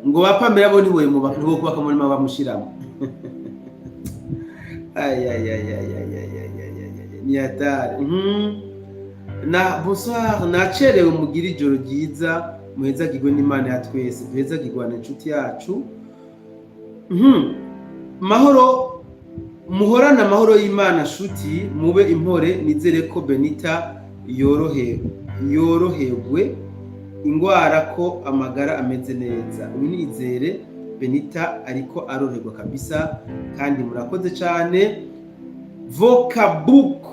ngo bapamera bo niwe mu kubaka mu nima bamushiramo. Ni hatari. Na bonsoir nacerewe mugira ijoro ryiza muhezagirwe n'Imana ya twese duhezagirwa n'inshuti yacu. Mahoro muhorana amahoro y'Imana shuti mube impore nizere ko Benita yorohewe ingwara ko amagara ameze neza. Unizere Benita ariko aroroherwa kabisa kandi murakoze cyane. Vocabook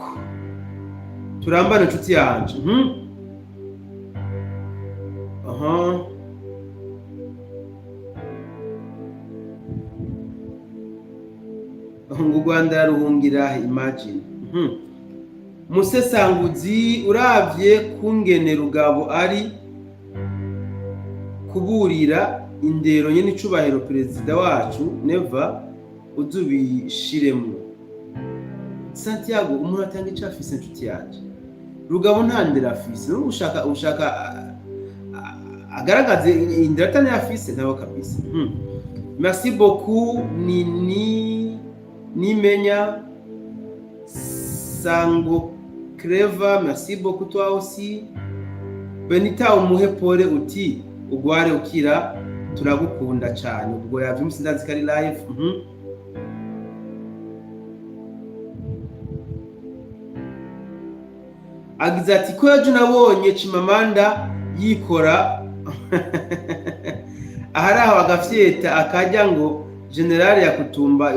turambana inshuti yanje. Ngo Rwanda ruhungira imagine. Musesanguzi uravye kungene Rugabo ari kuburira indero nyene icubahiro perezida wacu never uzubishiremo. Santiago umuntu atanga icafise inshuti yaje. Rugabo nta ndera afise no ushaka agaragaze indiratane afise nabo kabisa. Merci beaucoup Nimenya Sango Creva, merci beaucoup toi aussi. Benita umuhe pole uti ugware ukira turagukunda cyane. Ubwo yavyumse ndazi kari live. agize ati ko ejo nabonye Chimamanda yikora ahari aho agafyeta akajya ngo generali Yakutumba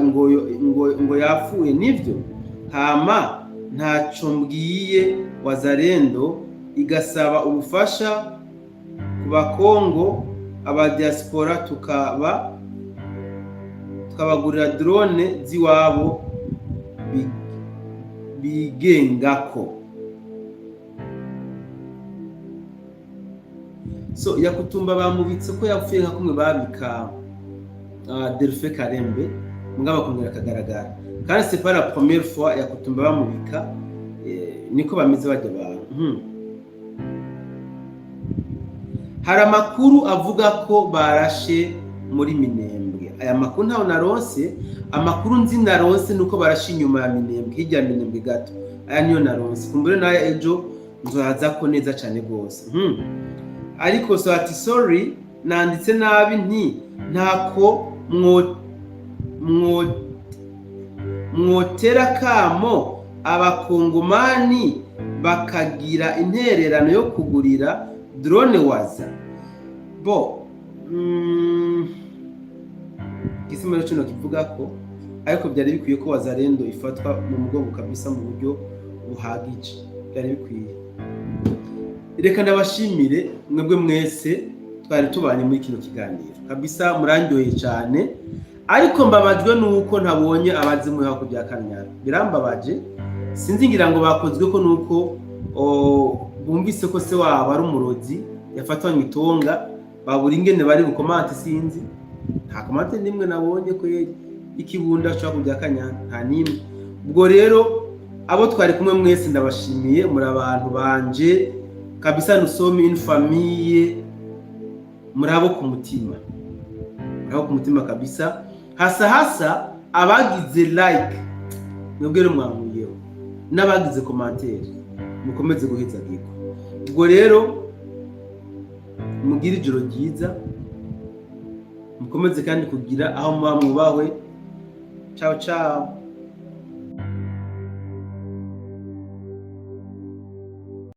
ngo yapfuye nivyo hama ntaco mbwiye Wazalendo igasaba ubufasha ku bakongo aba diaspora tukabagurira drone ziwabo bigengako. So Yakutumba bamubitse ko yapfuye nka kumwe babika Delphin Karembe mugaba kongera kagaragara kandi c'est pas la première fois Yakutumba bamubika niko bamize bajya abantu. Hari amakuru avuga ko barashe muri Minembwe. Aya makuru ntaho naronse, amakuru nzi naronse nuko barashe inyuma ya Minembwe, hirya Minembwe gato. Aya niyo naronse. Kumbure nayo ejo nzohaza ko neza cyane gose. Ariko so ati sorry nanditse nabi nti ntako mwotera kamo abakongomani bakagira intererano yo kugurira drone waza bo gisimero cyo kivuga ko ariko byari bikwiye ko Wazalendo ifatwa mu mugongo kabisa mu buryo buhagije, byari bikwiye. Reka ndabashimire mwebwe mwese twari tubanye muri kino kiganiro kabisa, murandyoheye cyane, ariko mbabajwe nuko ntabonye abazimu hako bya Kanyara. Birambabaje, sinzi ngira ngo bakozwe ko nuko bumvise ko se wabo ari umurozi yafatwanye itonga, babura ingene bari bukomante. Sinzi, nta komante nimwe nabonye ko ikibunda cyo kujya Kanyana, nta nimwe. Ubwo rero abo twari kumwe mwese ndabashimiye, muri abantu banje kabisa, nusome une famille, murabo ku mutima, murabo ku mutima kabisa. Hasa abagize like mwebwe mwamuyeho, n'abagize commentaire mukomeze guhiza giko. Ubwo rero mugira ijoro ryiza, mukomeze kandi kugira aho mwubahwe. Ciao ciao.